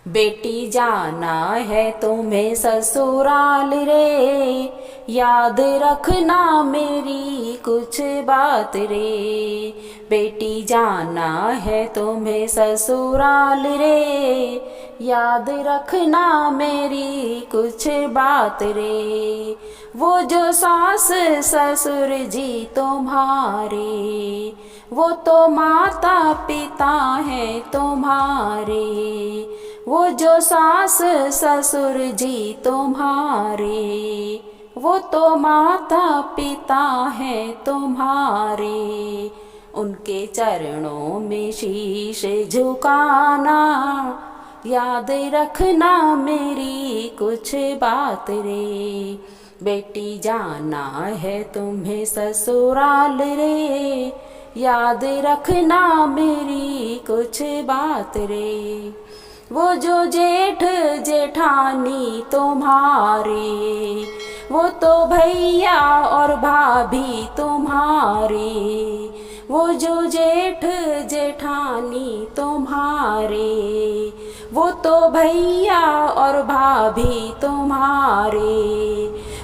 बेटी जाना है तुम्हें ससुराल रे, याद रखना मेरी कुछ बात रे। बेटी जाना है तुम्हें ससुराल रे, याद रखना मेरी कुछ बात रे। वो जो सास ससुर जी तुम्हारे, वो तो माता पिता है तुम्हारे। वो जो सास ससुर जी तुम्हारे, वो तो माता पिता है तुम्हारे। उनके चरणों में शीश झुकाना, याद रखना मेरी कुछ बात रे। बेटी जाना है तुम्हें ससुराल रे, याद रखना मेरी कुछ बात रे। वो जो जेठ जेठानी तुम्हारे, वो तो भैया और भाभी तुम्हारे। वो जो जेठ जेठानी तुम्हारे, वो तो भैया और भाभी तुम्हारे।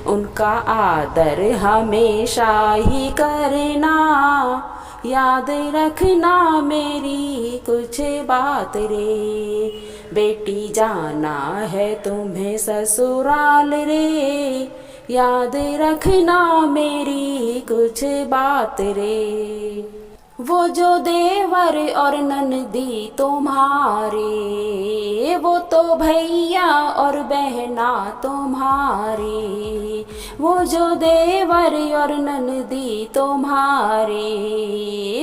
उनका आदर हमेशा ही करना, याद रखना मेरी कुछ बात रे। बेटी जाना है तुम्हें ससुराल रे, याद रखना मेरी कुछ बात रे। वो जो देवर और ननदी तुम्हारे, वो तो भैया और बहना तुम्हारे। वो जो देवर और ननदी तुम्हारे,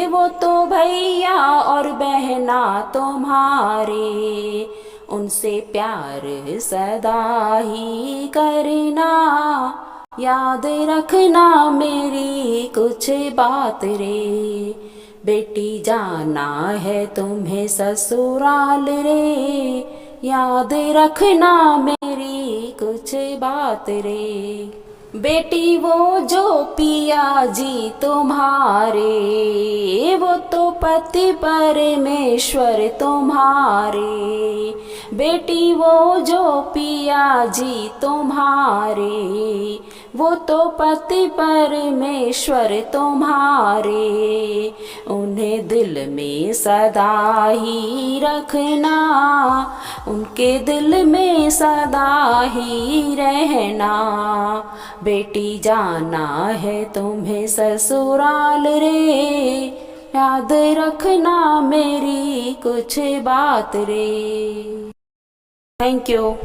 वो तो भैया और बहना तुम्हारे। उनसे प्यार सदा ही करना, याद रखना मेरी कुछ बात रे। बेटी जाना है तुम्हें ससुराल रे, याद रखना मेरी कुछ बात रे। बेटी वो जो पिया जी तुम्हारे, वो तो पति परमेश्वर तुम्हारे। बेटी वो जो पिया जी तुम्हारे, वो तो पति परमेश्वर तुम्हारे। उन्हें दिल में सदा ही रखना, उनके दिल में सदा ही रहना। बेटी जाना है तुम्हें ससुराल रे, याद रखना मेरी कुछ बात रे। Thank you.